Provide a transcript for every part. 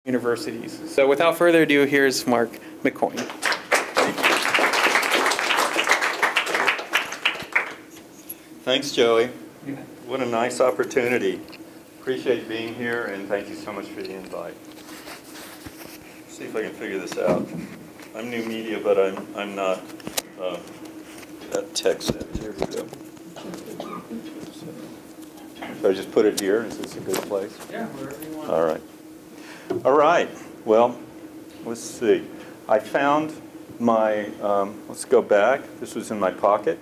universities. So without further ado, here's Mark McCoin. Thanks, Joey. What a nice opportunity. Appreciate being here, and thank you so much for the invite. Let's see if I can figure this out. I'm new media, but I'm not that tech savvy. Here we go. So I just put it here. Is this a good place? Yeah, wherever you want. All right. All right. Well, let's see. I found my, let's go back. This was in my pocket.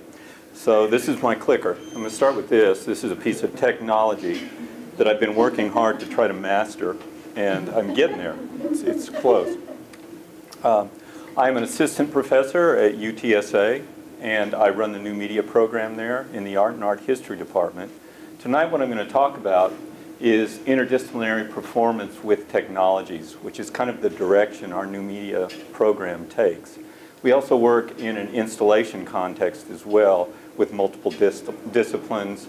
So this is my clicker. I'm going to start with this. This is a piece of technology that I've been working hard to try to master, and I'm getting there. It's close. I'm an assistant professor at UTSA, and I run the new media program there in the Art and Art History department. Tonight what I'm going to talk about is interdisciplinary performance with technologies, which is kind of the direction our new media program takes. We also work in an installation context as well with multiple disciplines,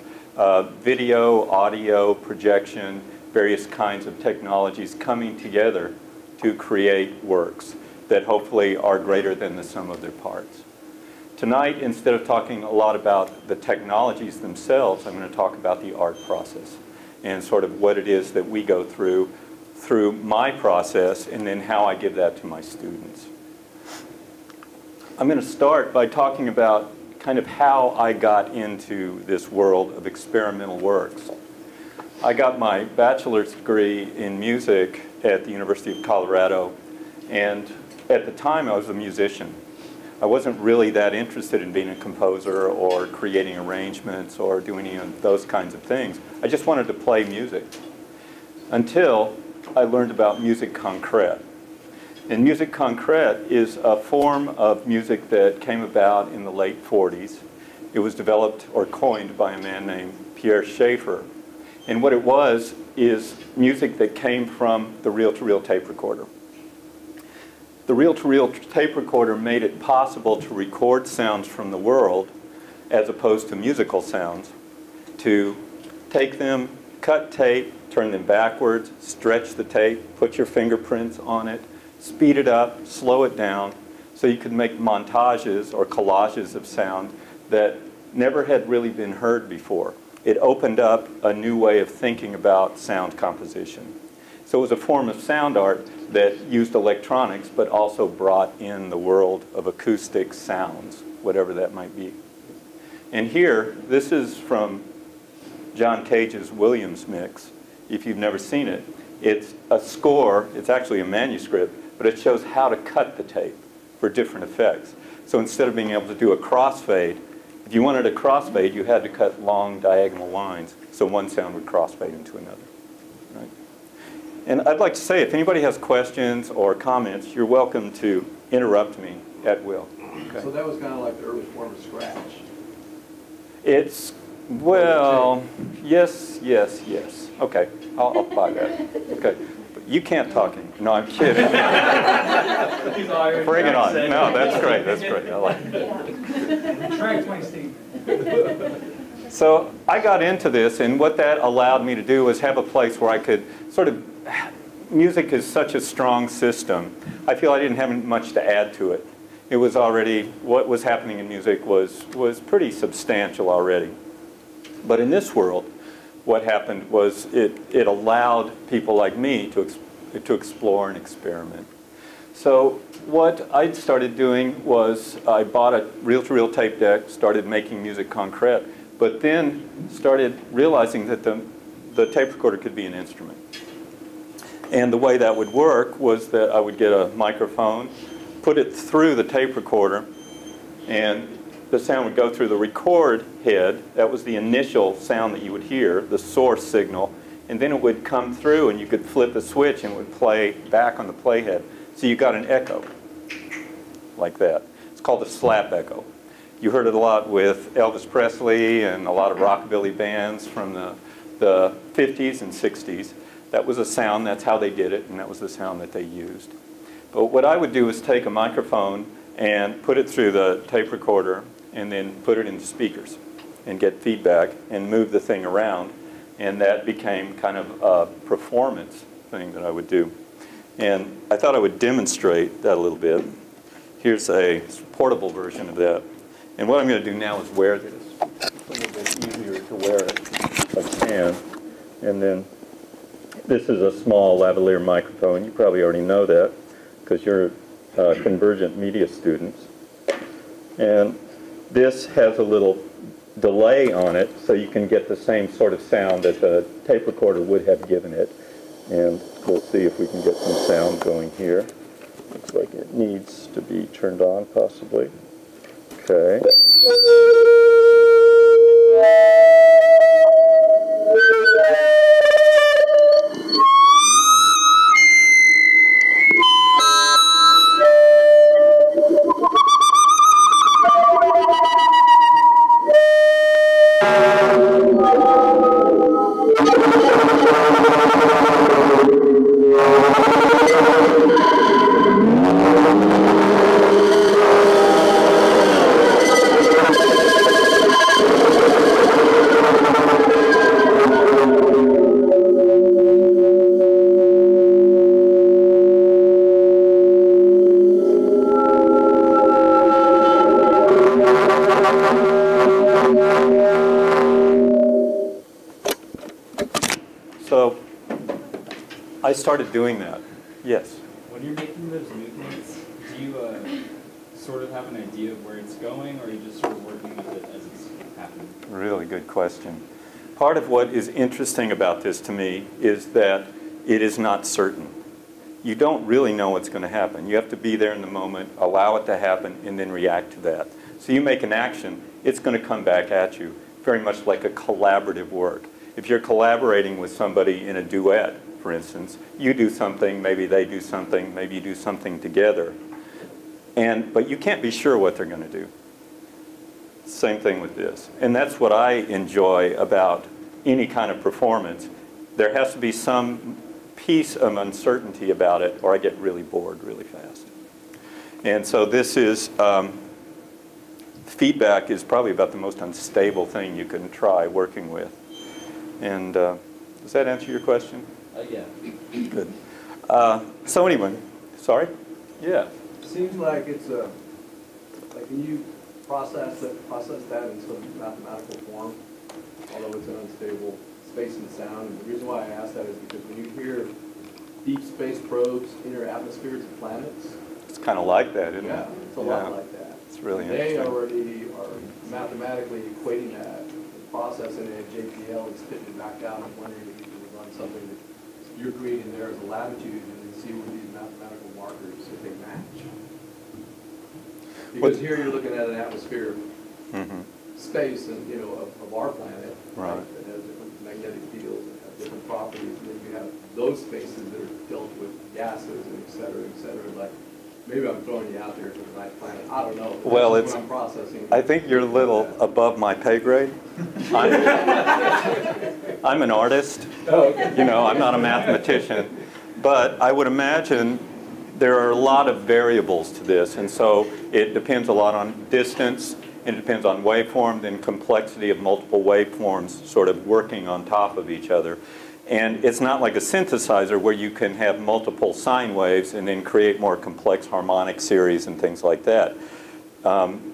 video, audio, projection, various kinds of technologies coming together to create works that hopefully are greater than the sum of their parts. Tonight, instead of talking a lot about the technologies themselves, I'm going to talk about the art process and sort of what it is that we go through my process, and then how I give that to my students. I'm going to start by talking about kind of how I got into this world of experimental works. I got my bachelor's degree in music at the University of Colorado, and at the time I was a musician. I wasn't really that interested in being a composer or creating arrangements or doing any of those kinds of things. I just wanted to play music until I learned about musique concrète. And musique concrète is a form of music that came about in the late 40s. It was developed or coined by a man named Pierre Schaeffer. And what it was is music that came from the reel-to-reel tape recorder. The reel-to-reel tape recorder made it possible to record sounds from the world, as opposed to musical sounds, to take them, cut tape, turn them backwards, stretch the tape, put your fingerprints on it, speed it up, slow it down, so you could make montages or collages of sound that never had really been heard before. It opened up a new way of thinking about sound composition. So it was a form of sound art that used electronics, but also brought in the world of acoustic sounds, whatever that might be. And here, this is from John Cage's Williams mix. If you've never seen it, it's a score, it's actually a manuscript, but it shows how to cut the tape for different effects. So instead of being able to do a crossfade, if you wanted a crossfade, you had to cut long diagonal lines, so one sound would crossfade into another. Right? And I'd like to say, if anybody has questions or comments, you're welcome to interrupt me at will. Okay. So that was kind of like the early form of scratch. It's, well, yes, yes, yes. Okay, I'll buy that. Okay, but you can't talk anymore. No, I'm kidding. Bring it on. No, that's great. That's great. I like it. Try 20, Steve. So I got into this, and what that allowed me to do was have a place where I could sort of, music is such a strong system. I feel I didn't have much to add to it. It was already, what was happening in music was pretty substantial already. But in this world, what happened was it allowed people like me to explore and experiment. So what I started doing was I bought a reel-to-reel tape deck, started making musique concrète, but then started realizing that the tape recorder could be an instrument. And the way that would work was that I would get a microphone, put it through the tape recorder, and the sound would go through the record head. That was the initial sound that you would hear, the source signal, and then it would come through and you could flip a switch and it would play back on the playhead. So you got an echo like that. It's called a slap echo. You heard it a lot with Elvis Presley and a lot of rockabilly bands from the 50s and 60s. That was a sound, that's how they did it, and that was the sound that they used. But what I would do is take a microphone and put it through the tape recorder and then put it into speakers and get feedback and move the thing around. And that became kind of a performance thing that I would do. And I thought I would demonstrate that a little bit. Here's a portable version of that. And what I'm going to do now is wear this. It's a little bit easier to wear it if I can. And then this is a small lavalier microphone. You probably already know that because you're convergent media students. And this has a little delay on it so you can get the same sort of sound that the tape recorder would have given it. And we'll see if we can get some sound going here. Looks like it needs to be turned on possibly. Okay. So I started doing that. Yes. When you're making those movements, do you sort of have an idea of where it's going, or are you just sort of working with it as it's happening? Really good question. Part of what is interesting about this to me is that it is not certain. You don't really know what's going to happen. You have to be there in the moment, allow it to happen, and then react to that. So you make an action, it's going to come back at you, very much like a collaborative work. If you're collaborating with somebody in a duet, for instance, you do something, maybe they do something, maybe you do something together. But you can't be sure what they're going to do. Same thing with this. And that's what I enjoy about any kind of performance. There has to be some piece of uncertainty about it, or I get really bored really fast. And so this is, feedback is probably about the most unstable thing you can try working with. And does that answer your question? Yeah. Good. So anyway, sorry? Yeah. Seems like it's like when you process that in some mathematical form, although it's an unstable space and sound. And the reason why I ask that is because when you hear deep space probes enter atmospheres of planets, It's kind of like that, isn't it? yeah, it's a lot like that. It's really They interesting. already are mathematically equating that, processing it at JPL and spitting it back out. I'm wondering if you can run something that you're creating there as a latitude and then see where these mathematical markers, if they match. Because here you're looking at an atmosphere space and, you know, of our planet, Right. that has different magnetic fields and have different properties. And then you have those spaces that are dealt with gases and et cetera, et cetera. Like, maybe I'm throwing you out there to the right planet. I don't know. Well, This is it's, what I'm processing. I think you're a little above my pay grade. I'm an artist. You know, I'm not a mathematician. But I would imagine there are a lot of variables to this. And so it depends a lot on distance. It depends on waveform, then complexity of multiple waveforms sort of working on top of each other. And it's not like a synthesizer where you can have multiple sine waves and then create more complex harmonic series and things like that.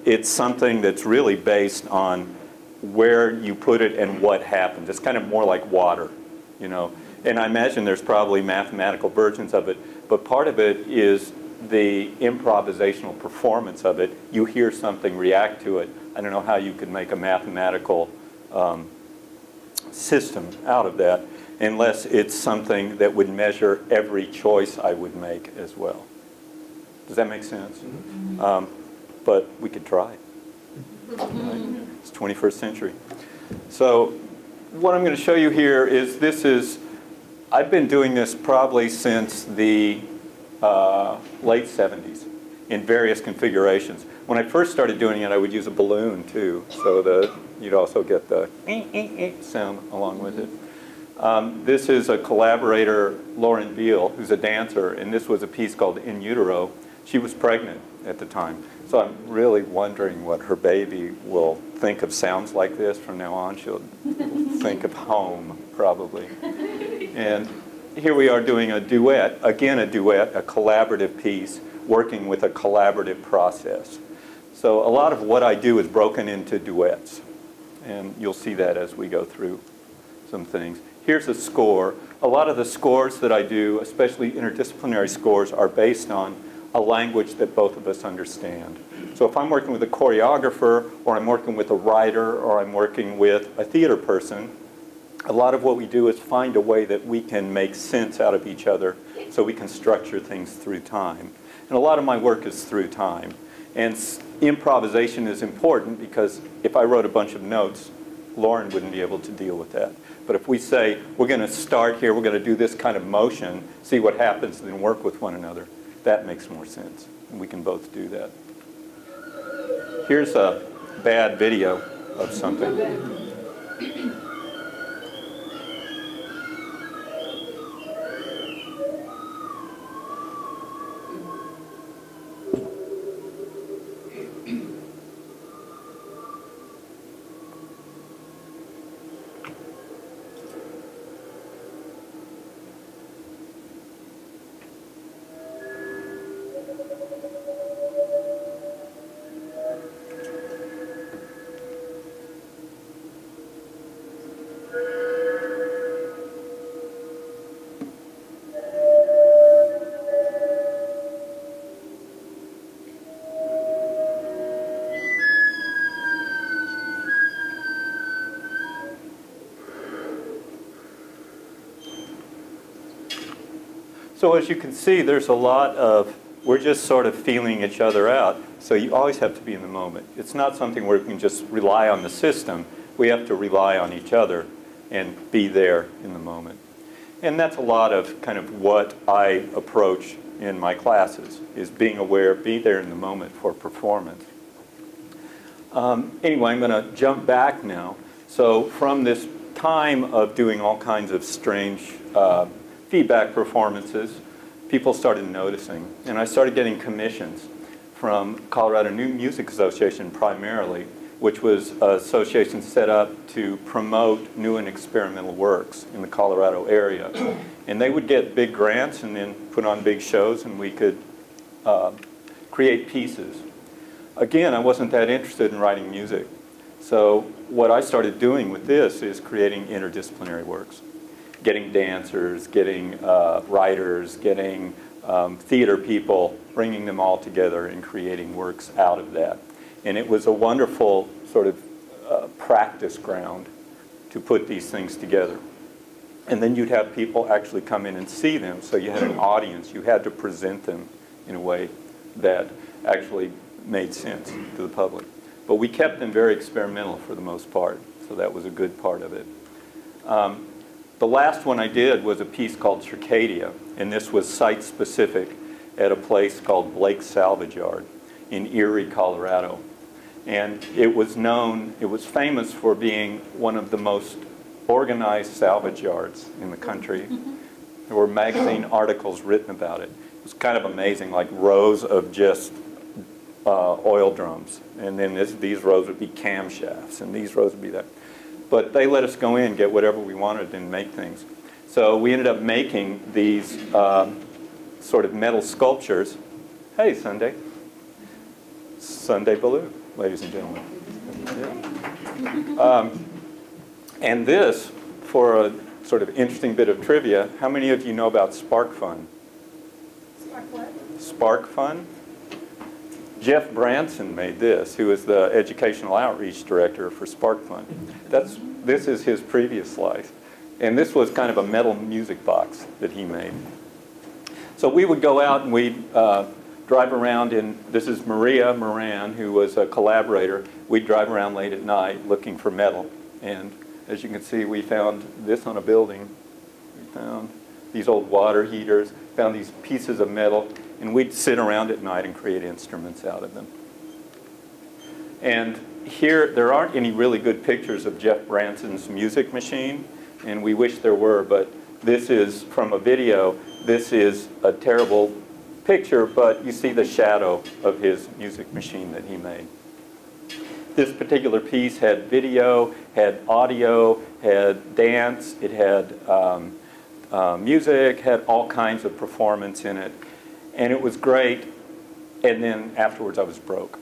It's something that's really based on where you put it and what happens. It's kind of more like water, you know. And I imagine there's probably mathematical versions of it, but part of it is the improvisational performance of it. You hear something, react to it. I don't know how you could make a mathematical system out of that unless it's something that would measure every choice I would make as well. Does that make sense? But we could try. Right? It's 21st century. So what I'm going to show you here is I've been doing this probably since the late 70s in various configurations. When I first started doing it, I would use a balloon too, so that you'd also get the sound along with it. This is a collaborator, Lauren Beale, who's a dancer, and this was a piece called In Utero. She was pregnant at the time, so I'm really wondering what her baby will think of sounds like this from now on. She'll think of home, probably. And here we are doing a duet, again a duet, a collaborative piece, working with a collaborative process. So a lot of what I do is broken into duets, and you'll see that as we go through some things. Here's a score. A lot of the scores that I do, especially interdisciplinary scores, are based on a language that both of us understand. So if I'm working with a choreographer, or I'm working with a writer, or I'm working with a theater person, a lot of what we do is find a way that we can make sense out of each other so we can structure things through time. And a lot of my work is through time. And improvisation is important because if I wrote a bunch of notes, Lauren wouldn't be able to deal with that. But if we say, we're going to start here, we're going to do this kind of motion, see what happens, and then work with one another, that makes more sense. And we can both do that. Here's a bad video of something. So as you can see, there's a lot of, we're just sort of feeling each other out. So you always have to be in the moment. It's not something where we can just rely on the system. We have to rely on each other and be there in the moment. And that's a lot of kind of what I approach in my classes, is being aware, be there in the moment for performance. Anyway, I'm going to jump back now. So from this time of doing all kinds of strange feedback performances, people started noticing. And I started getting commissions from Colorado New Music Association primarily, which was an association set up to promote new and experimental works in the Colorado area. And they would get big grants and then put on big shows, and we could create pieces. Again, I wasn't that interested in writing music. So what I started doing with this is creating interdisciplinary works. Getting dancers, getting writers, getting theater people, bringing them all together and creating works out of that. And it was a wonderful sort of practice ground to put these things together. And then you'd have people actually come in and see them, so you had an audience. You had to present them in a way that actually made sense to the public. But we kept them very experimental for the most part, so that was a good part of it. The last one I did was a piece called Circadia, and this was site-specific at a place called Blake's Salvage Yard in Erie, Colorado. And it was known, it was famous for being one of the most organized salvage yards in the country. There were magazine articles written about it. It was kind of amazing, like rows of just oil drums. And then these rows would be camshafts, and these rows would be that. But they let us go in, get whatever we wanted, and make things. So we ended up making these sort of metal sculptures. Hey, Sunday. Sunday Baloo, ladies and gentlemen. Yeah. And this, for a sort of interesting bit of trivia, how many of you know about SparkFun? Spark what? SparkFun? Jeff Branson made this, who is the educational outreach director for SparkFun. This is his previous life. And this was kind of a metal music box that he made. So we would go out and we'd drive around in, this is Maria Moran, who was a collaborator. We'd drive around late at night looking for metal. And as you can see, we found this on a building. We found these old water heaters, found these pieces of metal, and we'd sit around at night and create instruments out of them. And here, there aren't any really good pictures of Jeff Branson's music machine, and we wish there were, but this is from a video. This is a terrible picture, but you see the shadow of his music machine that he made. This particular piece had video, had audio, had dance, it had music, had all kinds of performance in it. And it was great. And then afterwards I was broke.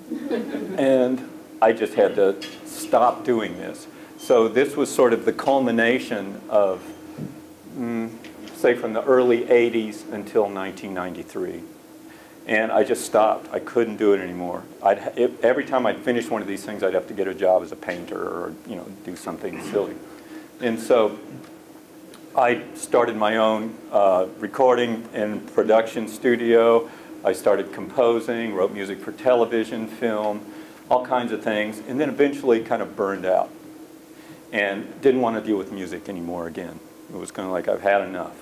And I just had to stop doing this. So this was sort of the culmination of, say, from the early 80s until 1993. And I just stopped. I couldn't do it anymore. Every time I'd finish one of these things, I'd have to get a job as a painter or, do something silly. And so I started my own recording and production studio. I started composing, wrote music for television, film, all kinds of things, and then eventually kind of burned out and didn't want to deal with music anymore again. It was kind of like, I've had enough.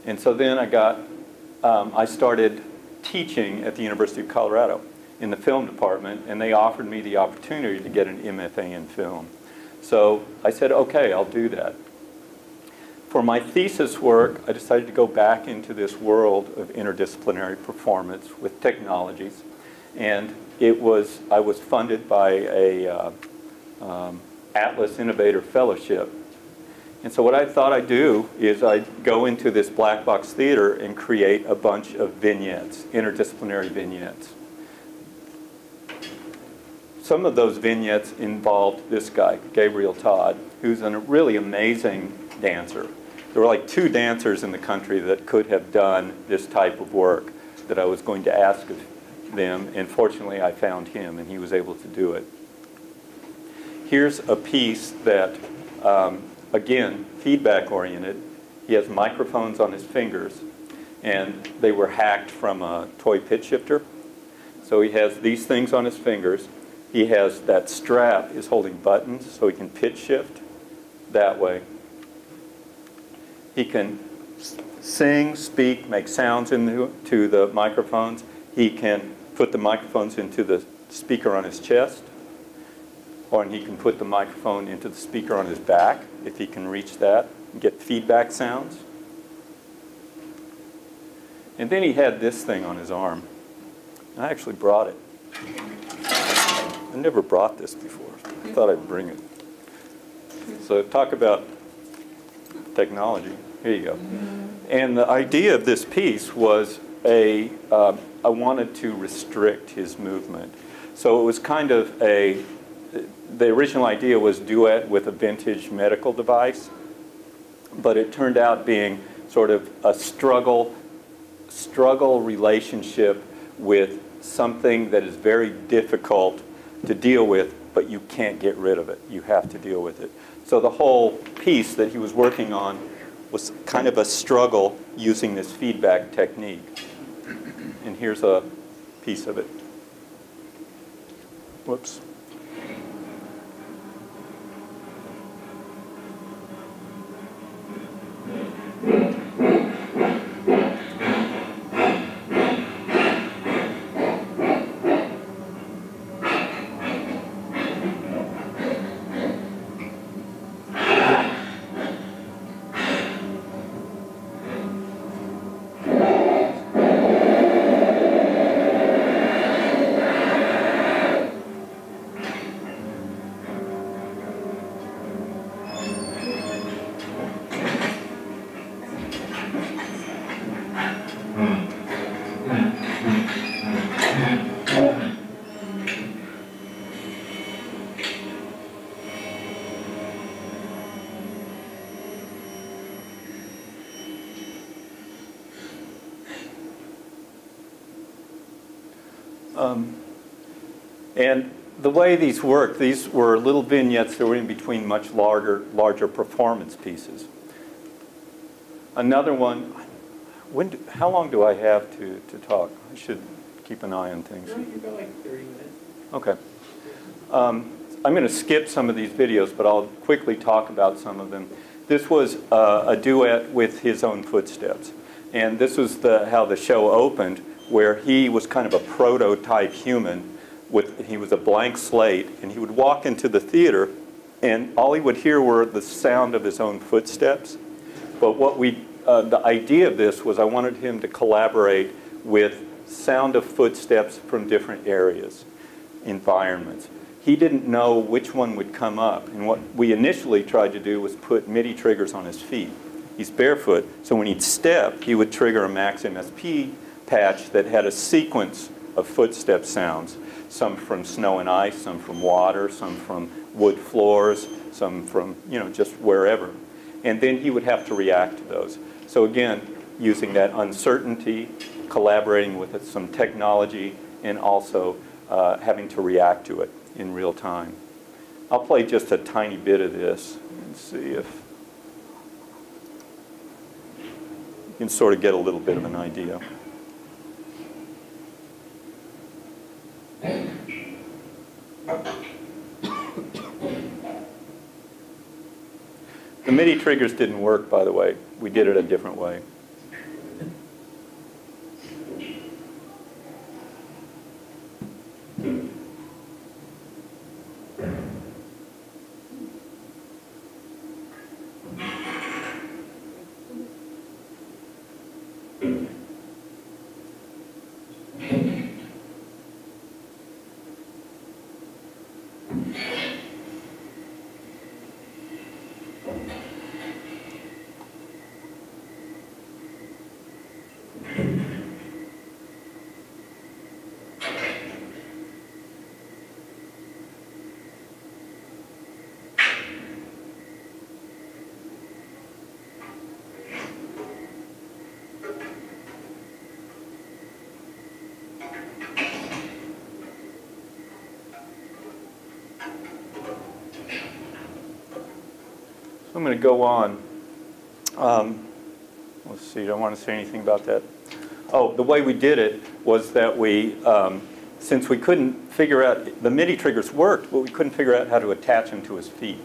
And so then I started teaching at the University of Colorado in the film department, and they offered me the opportunity to get an MFA in film. So I said, okay, I'll do that. For my thesis work, I decided to go back into this world of interdisciplinary performance with technologies. And I was funded by a Atlas Innovator Fellowship. And so what I thought I'd do is I'd go into this black box theater and create a bunch of vignettes, interdisciplinary vignettes. Some of those vignettes involved this guy, Gabriel Todd, who's a really amazing dancer. There were like 2 dancers in the country that could have done this type of work that I was going to ask of them, and fortunately I found him and he was able to do it. Here's a piece that, again, feedback oriented. He has microphones on his fingers, and they were hacked from a toy pitch shifter. So he has these things on his fingers. He has that strap is holding buttons so he can pitch shift that way. He can sing, speak, make sounds into the microphones. He can put the microphones into the speaker on his chest, or he can put the microphone into the speaker on his back, if he can reach that, and get feedback sounds. And then he had this thing on his arm. I actually brought it. I never brought this before. I thought I'd bring it. So talk about technology. Here you go. And the idea of this piece was I wanted to restrict his movement. So it was kind of the original idea was duet with a vintage medical device, but it turned out being sort of a struggle relationship with something that is very difficult to deal with, but you can't get rid of it. You have to deal with it. So the whole piece that he was working on was kind of a struggle using this feedback technique. And here's a piece of it. Whoops. And the way these work, these were little vignettes that were in between much larger performance pieces. Another one, how long do I have to talk? I should keep an eye on things. You've got like 30 minutes. Okay. I'm going to skip some of these videos, but I'll quickly talk about some of them. This was a duet with his own footsteps. And this was how the show opened, where he was kind of a prototype human. He was a blank slate, and he would walk into the theater, and all he would hear were the sound of his own footsteps. But the idea of this was I wanted him to collaborate with sound of footsteps from different areas, environments. He didn't know which one would come up, and what we initially tried to do was put MIDI triggers on his feet. He's barefoot, so when he'd step, he would trigger a Max MSP patch that had a sequence of footstep sounds. Some from snow and ice, some from water, some from wood floors, some from, just wherever. And then he would have to react to those. So again, using that uncertainty, collaborating with some technology, and also having to react to it in real time. I'll play just a tiny bit of this and see if you can sort of get a little bit of an idea. The MIDI triggers didn't work, by the way. We did it a different way. I'm going to go on. Let's see, I don't want to say anything about that. Oh, the way we did it was that we, since we couldn't figure out, the MIDI triggers worked, but we couldn't figure out how to attach them to his feet.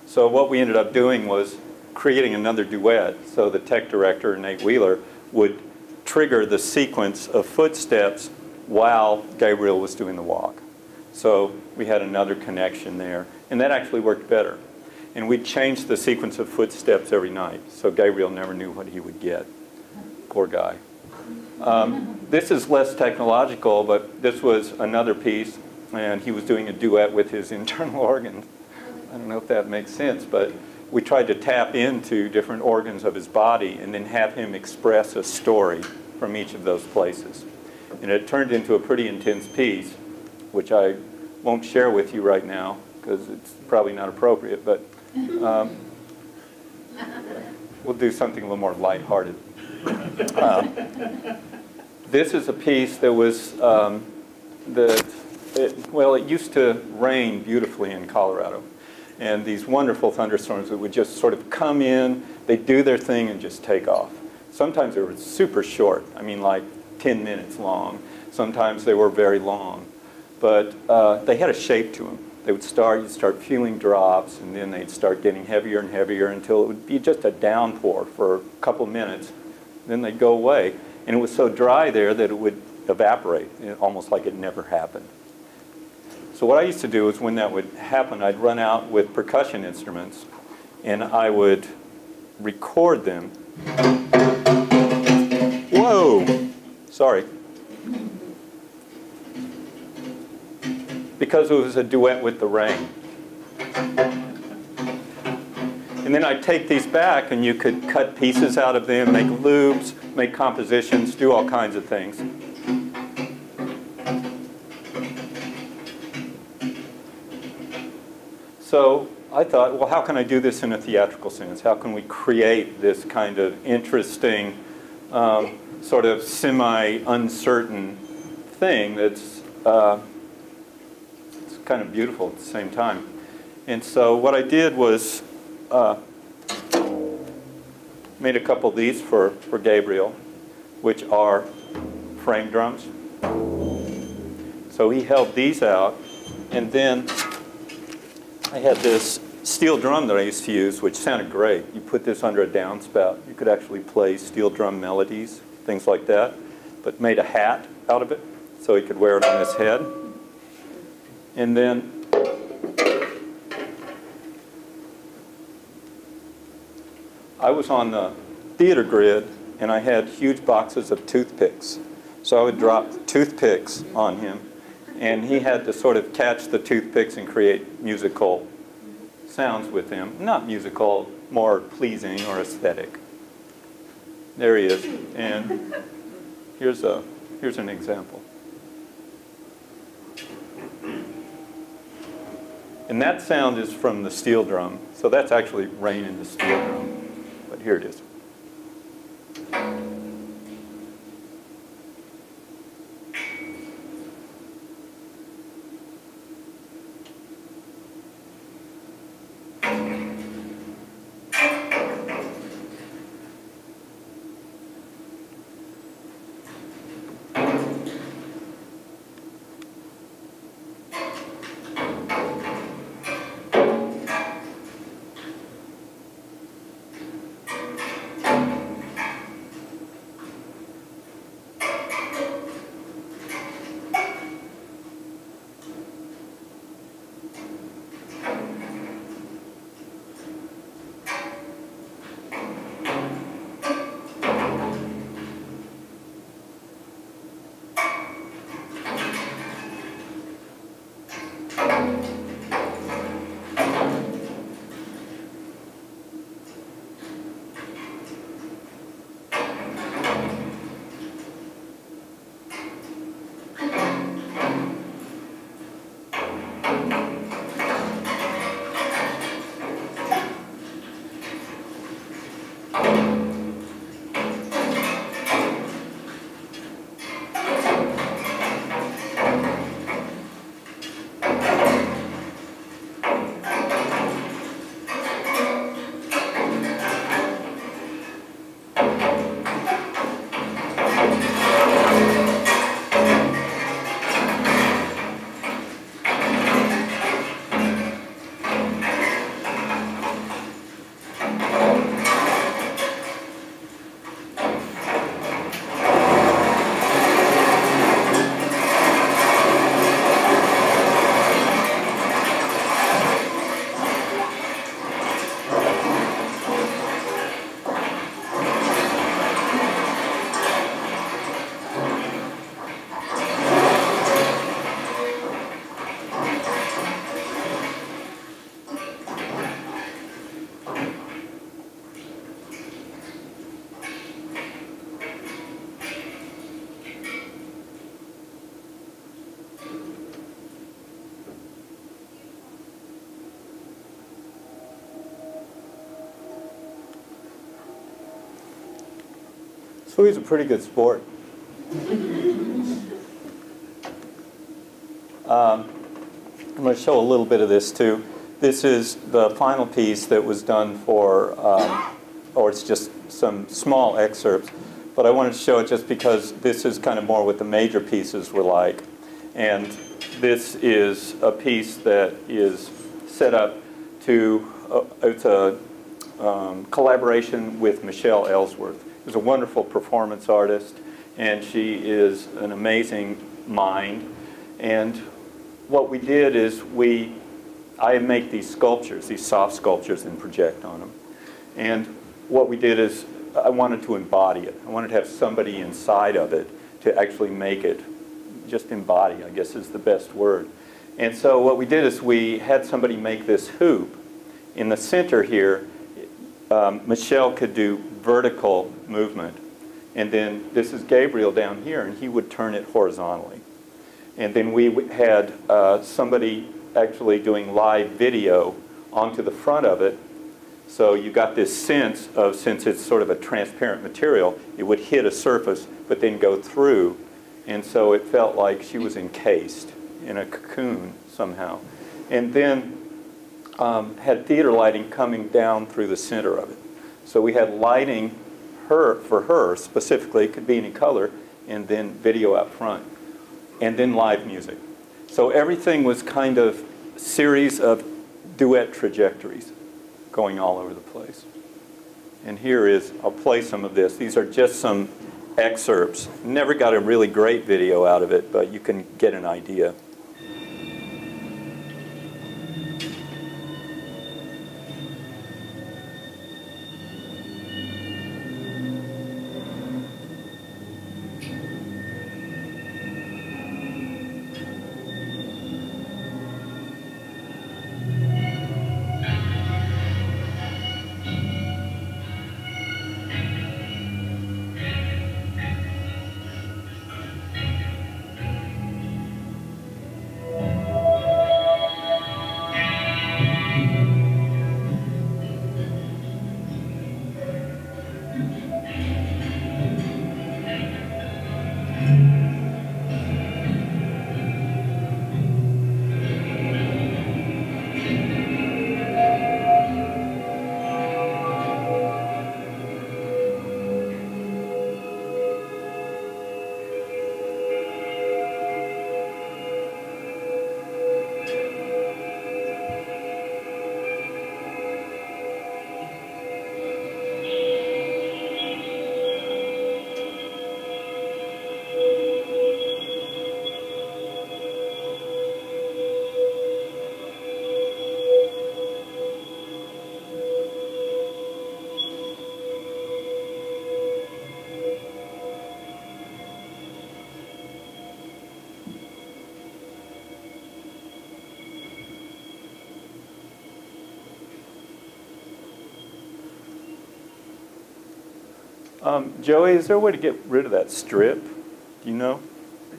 So what we ended up doing was creating another duet. So the tech director, Nate Wheeler, would trigger the sequence of footsteps while Gabriel was doing the walk. So we had another connection there, and that actually worked better. And we'd change the sequence of footsteps every night, so Gabriel never knew what he would get. Poor guy. This is less technological, but this was another piece, and he was doing a duet with his internal organs. I don't know if that makes sense, but we tried to tap into different organs of his body and then have him express a story from each of those places. And it turned into a pretty intense piece, which I won't share with you right now, because it's probably not appropriate, but we'll do something a little more lighthearted. This is a piece that was, it used to rain beautifully in Colorado. And these wonderful thunderstorms that would just sort of come in, they'd do their thing and just take off. Sometimes they were super short, I mean like 10 minutes long. Sometimes they were very long. But they had a shape to them. They would you'd start feeling drops, and then they'd start getting heavier and heavier until it would be just a downpour for a couple minutes. Then they'd go away. And it was so dry there that it would evaporate, almost like it never happened. So what I used to do is when that would happen, I'd run out with percussion instruments, and I would record them. Whoa! Sorry. Because it was a duet with the rain. And then I'd take these back, and you could cut pieces out of them, make loops, make compositions, do all kinds of things. So I thought, well, how can I do this in a theatrical sense? How can we create this kind of interesting, sort of semi-uncertain thing that's kind of beautiful at the same time? And so what I did was made a couple of these for Gabriel, which are frame drums. So he held these out, and then I had this steel drum that I used to use, which sounded great. You put this under a downspout. You could actually play steel drum melodies, things like that, but made a hat out of it so he could wear it on his head. And then I was on the theater grid, and I had huge boxes of toothpicks. So I would drop toothpicks on him, and he had to sort of catch the toothpicks and create musical sounds with them. Not musical more pleasing or aesthetic. There he is, and here's an example. And that sound is from the steel drum, so that's actually rain in the steel drum, but here it is. So he's a pretty good sport. I'm going to show a little bit of this too. This is the final piece that was done for, or it's just some small excerpts, but I wanted to show it just because this is kind of more what the major pieces were like. And this is a piece that is set up to, it's a collaboration with Michelle Ellsworth, who's a wonderful performance artist, and she is an amazing mind. And what we did is I make these sculptures, these soft sculptures, and project on them. And what we did is I wanted to embody it. I wanted to have somebody inside of it to actually make it, just embody, I guess is the best word. And so what we did is we had somebody make this hoop. In the center here, Michelle could do vertical movement. And then this is Gabriel down here, and he would turn it horizontally. And then we had somebody actually doing live video onto the front of it. So you got this sense of, since it's sort of a transparent material, it would hit a surface but then go through. And so it felt like she was encased in a cocoon somehow. And then had theater lighting coming down through the center of it. So we had lighting for her specifically, it could be any color, and then video out front. And then live music. So everything was kind of a series of duet trajectories going all over the place. And here is, I'll play some of this. These are just some excerpts. Never got a really great video out of it, but you can get an idea. Joey, is there a way to get rid of that strip? Do you know?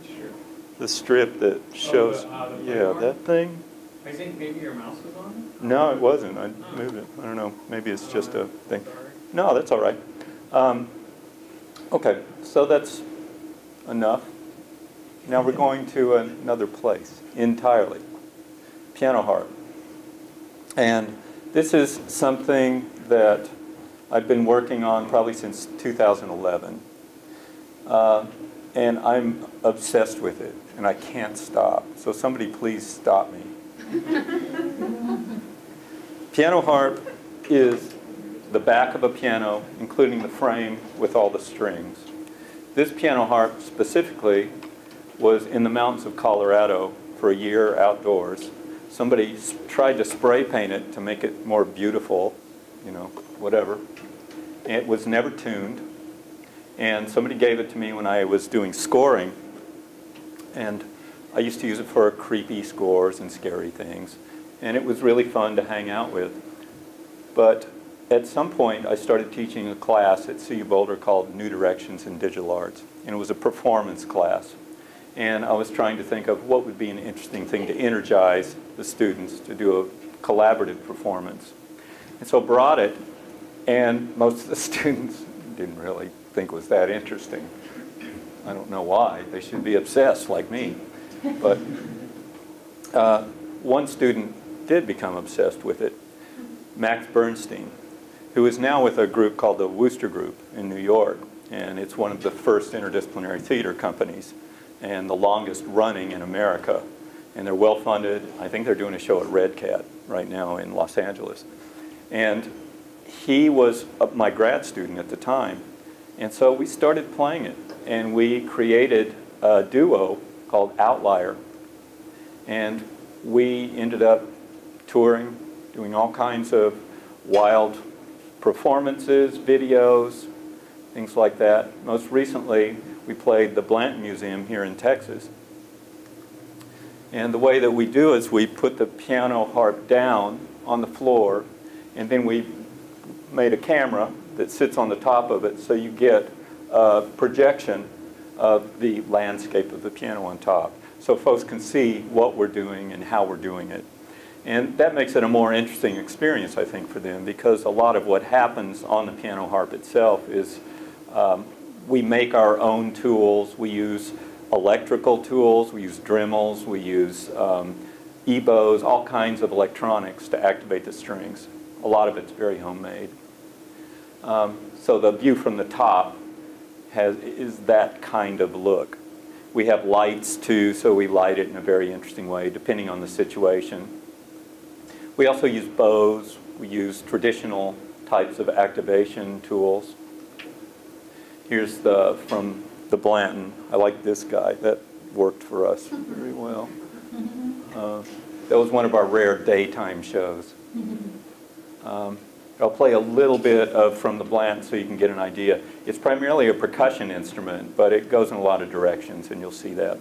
Sure. The strip that shows, the yeah, bar? that thing? I think maybe your mouse was on it? No, it wasn't. I moved it. I don't know. Maybe it's just a thing. Sorry. No, that's all right. Okay, so that's enough. Now we're going to another place entirely. Piano harp. And this is something that I've been working on probably since 2011. And I'm obsessed with it, and I can't stop. So somebody please stop me. Piano harp is the back of a piano, including the frame with all the strings. This piano harp specifically was in the mountains of Colorado for a year outdoors. Somebody tried to spray paint it to make it more beautiful, you know, whatever. It was never tuned. And somebody gave it to me when I was doing scoring. And I used to use it for creepy scores and scary things. And it was really fun to hang out with. But at some point, I started teaching a class at CU Boulder called New Directions in Digital Arts. And it was a performance class. And I was trying to think of what would be an interesting thing to energize the students to do a collaborative performance. And so brought it, and most of the students didn't really think it was that interesting. I don't know why. They should be obsessed like me. But one student did become obsessed with it, Max Bernstein, who is now with a group called the Wooster Group in New York. And it's one of the first interdisciplinary theater companies and the longest running in America. And they're well funded. I think they're doing a show at Red Cat right now in Los Angeles. And he was my grad student at the time. And so we started playing it. And we created a duo called Outlier. And we ended up touring, doing all kinds of wild performances, videos, things like that. Most recently, we played the Blanton Museum here in Texas. And the way that we do is we put the piano harp down on the floor, and then we made a camera that sits on the top of it, so you get a projection of the landscape of the piano on top. So folks can see what we're doing and how we're doing it. And that makes it a more interesting experience, I think, for them, because a lot of what happens on the piano harp itself is we make our own tools. We use electrical tools, we use Dremels, we use EBOs, all kinds of electronics to activate the strings. A lot of it's very homemade. So the view from the top is that kind of look. We have lights too, so we light it in a very interesting way depending on the situation. We also use bows. We use traditional types of activation tools. Here's from the Blanton. I like this guy. That worked for us very well. That was one of our rare daytime shows. I'll play a little bit from the Blanton so you can get an idea. It's primarily a percussion instrument, but it goes in a lot of directions, and you'll see that.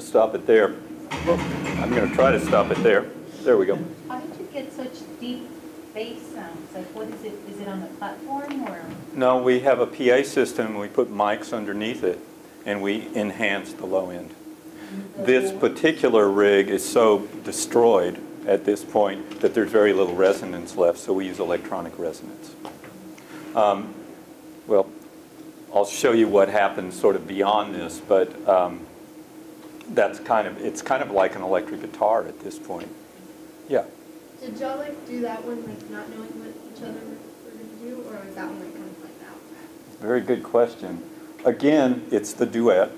Stop it there. I'm going to try to stop it there. There we go. How did you get such deep bass sounds? Like, what is it? Is it on the platform or? No, we have a PA system. We put mics underneath it, and we enhance the low end. This particular rig is so destroyed at this point that there's very little resonance left, so we use electronic resonance. Well, I'll show you what happens sort of beyond this, but it's kind of like an electric guitar at this point. Yeah. Did y'all like do that one like not knowing what each other were going to do, or was that one like kind of like that? Very good question. Again, it's the duet.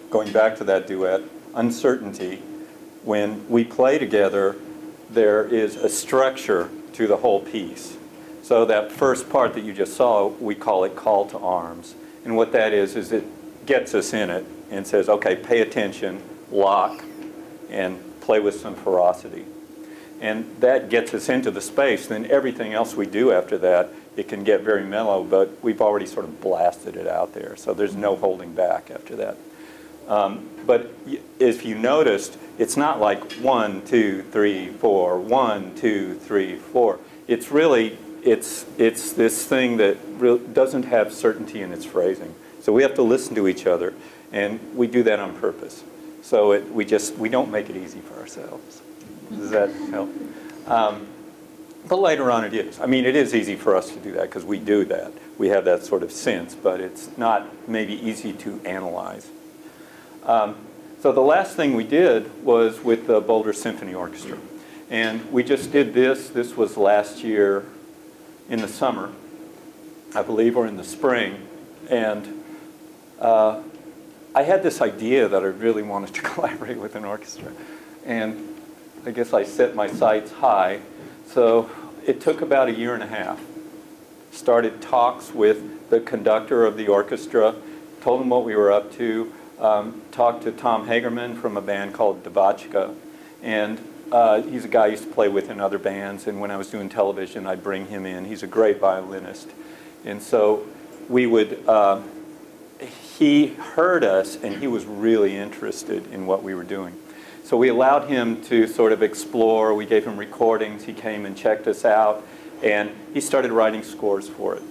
Going back to that duet, uncertainty. When we play together, there is a structure to the whole piece. So that first part that you just saw, we call it call to arms. And what that is it gets us in it and says, okay, pay attention, lock, and play with some ferocity. And that gets us into the space. Then everything else we do after that, it can get very mellow, but we've already sort of blasted it out there. So there's no holding back after that. But if you noticed, it's not like 1, 2, 3, 4, 1, 2, 3, 4. It's really, it's this thing that doesn't have certainty in its phrasing. So we have to listen to each other, and we do that on purpose. So we don't make it easy for ourselves. Does that help? But later on it is. I mean, it is easy for us to do that because we do that. We have that sort of sense, but it's not maybe easy to analyze. So the last thing we did was with the Boulder Symphony Orchestra. And we just did this. This was last year in the summer, I believe, or in the spring. And I had this idea that I really wanted to collaborate with an orchestra. And I guess I set my sights high. So it took about 1.5 years. Started talks with the conductor of the orchestra, told him what we were up to, talked to Tom Hagerman from a band called Devachka. And he's a guy I used to play with in other bands, and when I was doing television, I'd bring him in. He's a great violinist. And so we would, he heard us, and he was really interested in what we were doing. So we allowed him to sort of explore. We gave him recordings. He came and checked us out, and he started writing scores for it.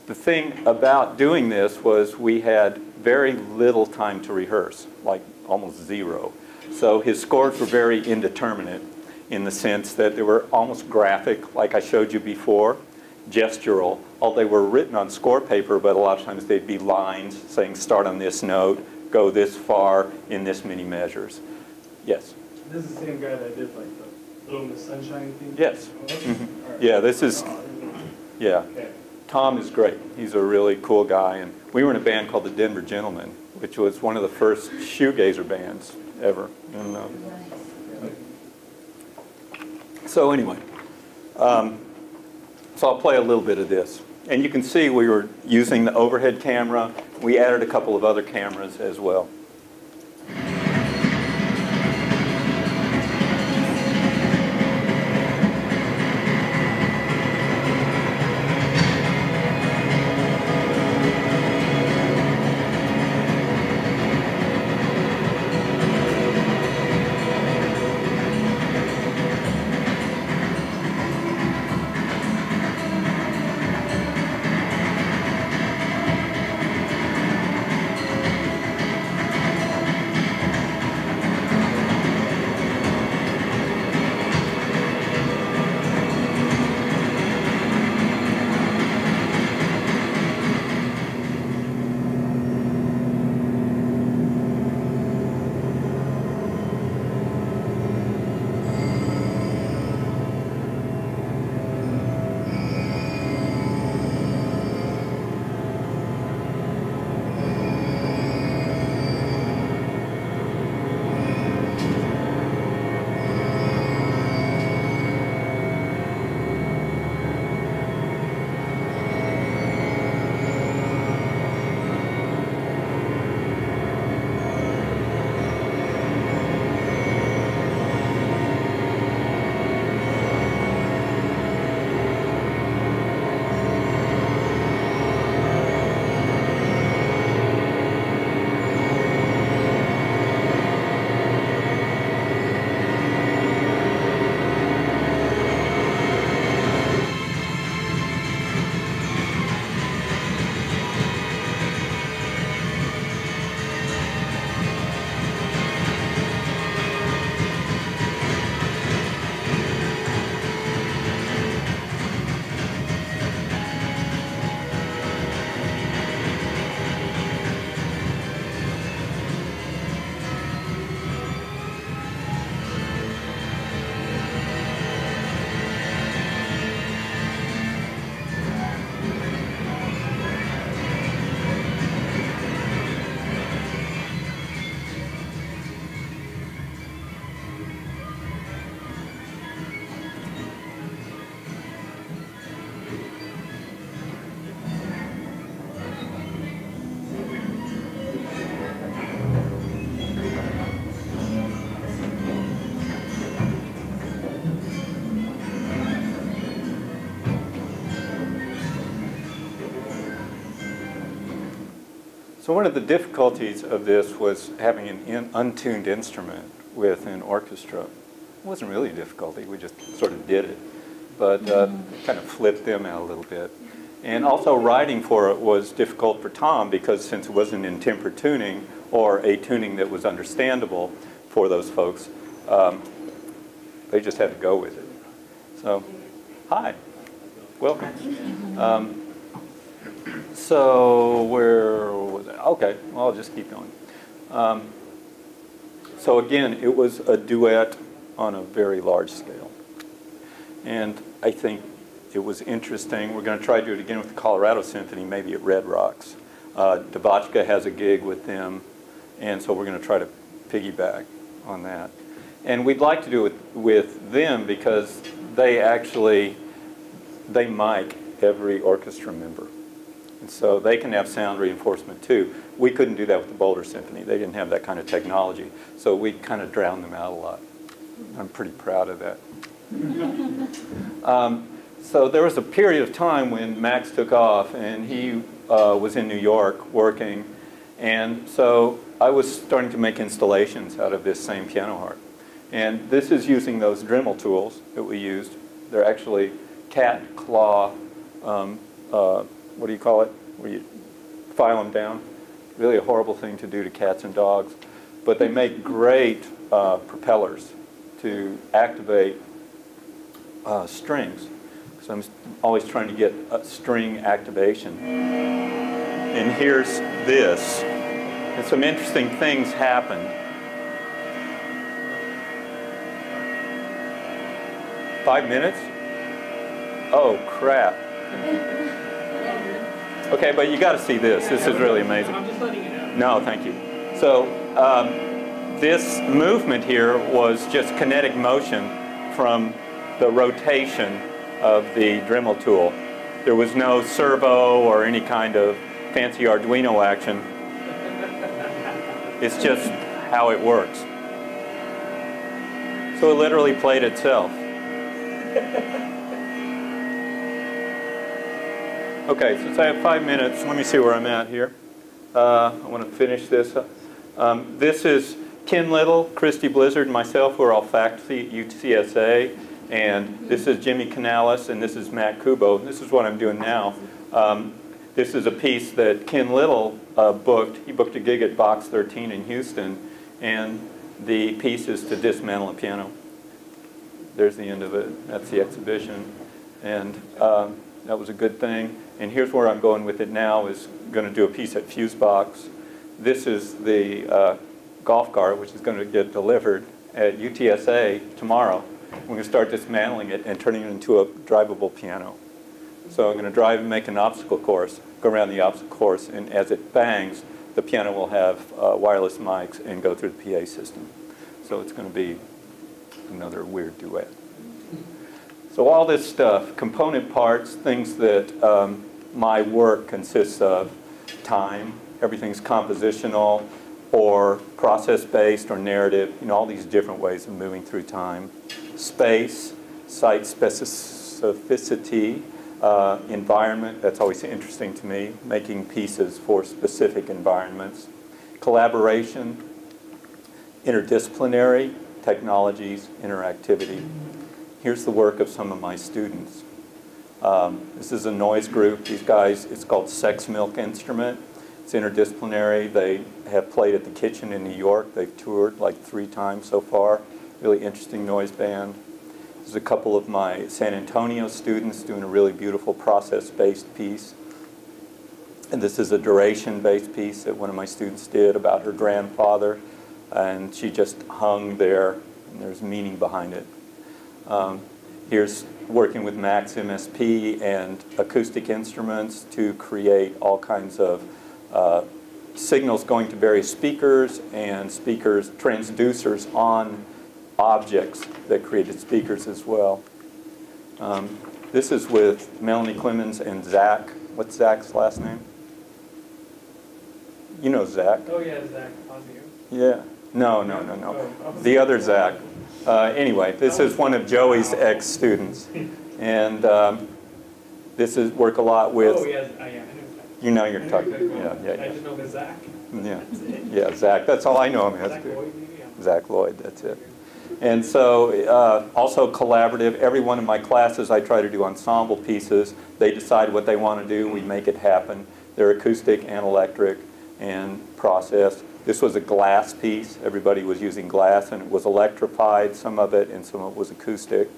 The thing about doing this was we had very little time to rehearse, like almost zero. So his scores were very indeterminate in the sense that they were almost graphic, like I showed you before, gestural. All they were written on score paper, but a lot of times they'd be lines saying start on this note, go this far in this many measures. Yes? This is the same guy that did like the Little Miss Sunshine thing? Yes. Mm-hmm. Right. Yeah, this is, yeah. Okay. Tom is great. He's a really cool guy. And we were in a band called the Denver Gentlemen, which was one of the first shoegazer bands ever. And, so anyway, so I'll play a little bit of this. And you can see we were using the overhead camera. We added a couple of other cameras as well. So one of the difficulties of this was having an untuned instrument with an orchestra. It wasn't really a difficulty, we just sort of did it. But kind of flipped them out a little bit. And also writing for it was difficult for Tom because since it wasn't in tempered tuning or a tuning that was understandable for those folks, they just had to go with it. So, hi, welcome. So where was it? Okay, well, I'll just keep going. So again, it was a duet on a very large scale. And I think it was interesting. We're going to try to do it again with the Colorado Symphony, maybe at Red Rocks. Devotchka has a gig with them, and so we're going to try to piggyback on that. And we'd like to do it with them because they mic every orchestra member. And so they can have sound reinforcement too. We couldn't do that with the Boulder Symphony. They didn't have that kind of technology. So we kind of drowned them out a lot. I'm pretty proud of that. So there was a period of time when Max took off and he was in New York working. And so I was starting to make installations out of this same piano harp. And this is using those Dremel tools that we used. They're actually cat claw, what do you call it? Where you file them down. Really a horrible thing to do to cats and dogs. But they make great propellers to activate strings. So I'm always trying to get string activation. And here's this. And some interesting things happened. 5 minutes? Oh, crap. Okay, but you got to see this. This is really amazing. I'm just letting you know. No, thank you. So this movement here was just kinetic motion from the rotation of the Dremel tool. There was no servo or any kind of fancy Arduino action. It's just how it works. So it literally played itself. Okay, since I have 5 minutes, let me see where I'm at here. I want to finish this. This is Ken Little, Christy Blizzard, and myself, who are all faculty at UTSA. And this is Jimmy Canales, and this is Matt Kubo. This is what I'm doing now. This is a piece that Ken Little booked. He booked a gig at Box 13 in Houston, and the piece is to dismantle a piano. There's the end of it. That's the exhibition. And that was a good thing. And here's where I'm going with it now, is going to do a piece at Fusebox. This is the golf cart, which is going to get delivered at UTSA tomorrow. We're going to start dismantling it and turning it into a drivable piano. So I'm going to drive and make an obstacle course, go around the obstacle course, and as it bangs, the piano will have wireless mics and go through the PA system. So it's going to be another weird duet. So all this stuff, component parts, things that my work consists of: time, everything's compositional or process-based or narrative, you know, all these different ways of moving through time. Space, site specificity, environment, that's always interesting to me, making pieces for specific environments. Collaboration, interdisciplinary, technologies, interactivity. Here's the work of some of my students. This is a noise group. These guys, it's called Sex Milk Instrument. It's interdisciplinary. They have played at the Kitchen in New York. They've toured like 3 times so far. Really interesting noise band. There's a couple of my San Antonio students doing a really beautiful process-based piece. And this is a duration-based piece that one of my students did about her grandfather. And she just hung there, and there's meaning behind it. Here's working with Max MSP and acoustic instruments to create all kinds of signals going to various speakers and transducers on objects that created speakers as well. This is with Melanie Clemens and Zach. What's Zach's last name? You know Zach. Oh yeah, Zach Osio. Yeah. No. The other Zach. Anyway, this is one of Joey's ex-students. And this is work a lot with... Oh, yeah, I know You know you're talking, yeah, I yeah, just know him as Zach. yeah. That's it. Yeah, Zach, that's all I know him as. Zach Lloyd, maybe? Yeah. Zach Lloyd, that's it. And so also collaborative. Every one of my classes I try to do ensemble pieces. They decide what they want to do, we make it happen. They're acoustic and electric and processed. This was a glass piece. Everybody was using glass and it was electrified, some of it, and some of it was acoustic.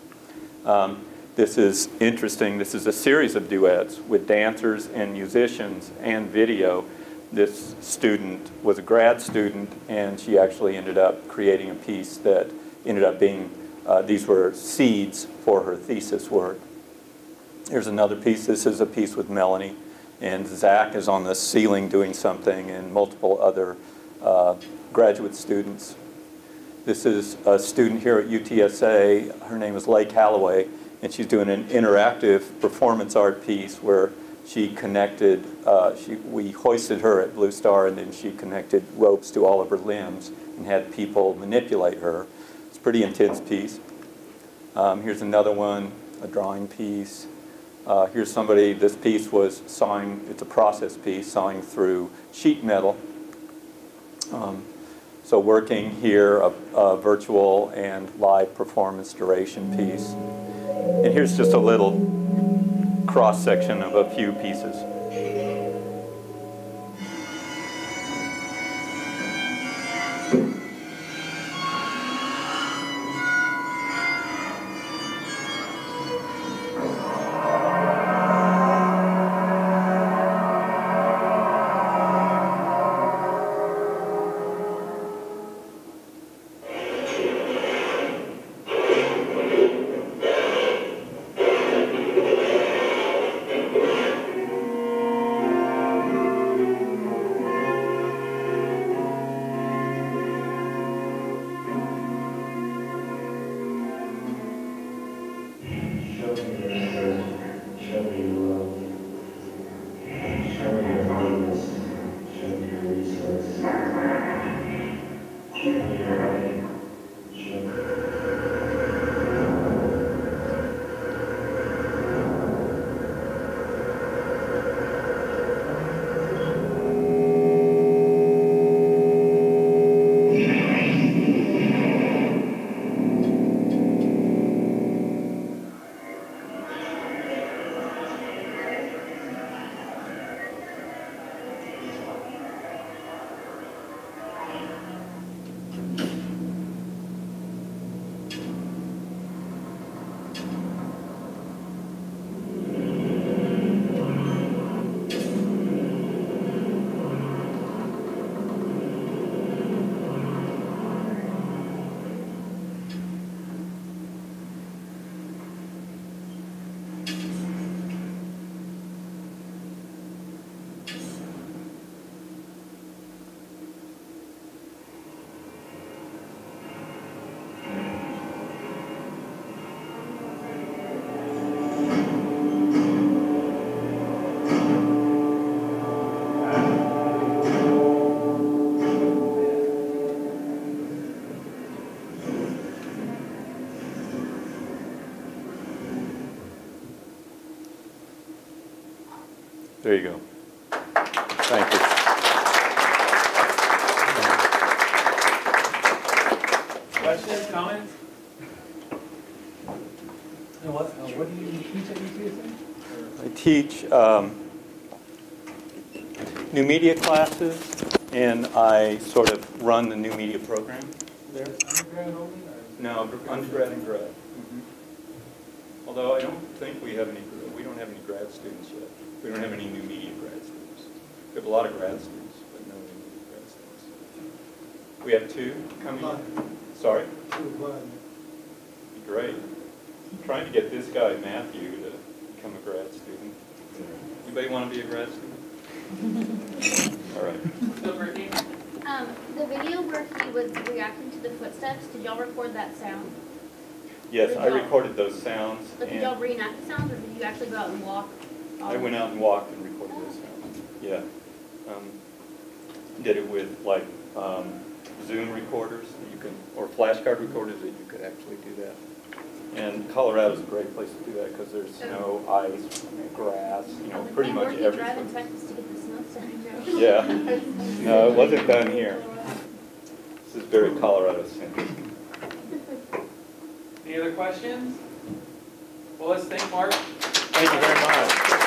This is interesting. This is a series of duets with dancers and musicians and video. This student was a grad student, and she actually ended up creating a piece that ended up being, these were seeds for her thesis work. Here's another piece. This is a piece with Melanie, and Zach is on the ceiling doing something, and multiple other graduate students. This is a student here at UTSA. Her name is Lake Calloway, and she's doing an interactive performance art piece where she connected, we hoisted her at Blue Star, and then she connected ropes to all of her limbs and had people manipulate her. It's a pretty intense piece. Here's another one, a drawing piece. Here's somebody, this piece was sawing, it's a process piece, sawing through sheet metal. So working here, a virtual and live performance duration piece. And here's just a little cross-section of a few pieces. There you go. Thank you. Questions, comments? And what do you teach at UTSA? I teach new media classes, and I sort of run the new media program there. Undergrad only? Or? No, undergrad and grad. Although I don't think we don't have any grad students yet. We don't have any new media grad students. We have a lot of grad students, but no new media grad students. We have two coming in. Sorry? Be great. I'm trying to get this guy, Matthew, to become a grad student. Anybody want to be a grad student? All right. The video where he was reacting to the footsteps, did y'all record that sound? Yes, I recorded those sounds. But did y'all reenact the sounds, or did you actually go out and walk? I went out and walked and recorded those sounds. Yeah. Did it with like Zoom recorders that you can, or flashcard recorders that you could actually do that. And Colorado's a great place to do that because there's snow, ice, grass, pretty much Where did you drive in everything. Texas to get the Yeah. No, it wasn't done here. This is very Colorado-centric. Any other questions? Well, let's thank Mark. Thank you very much.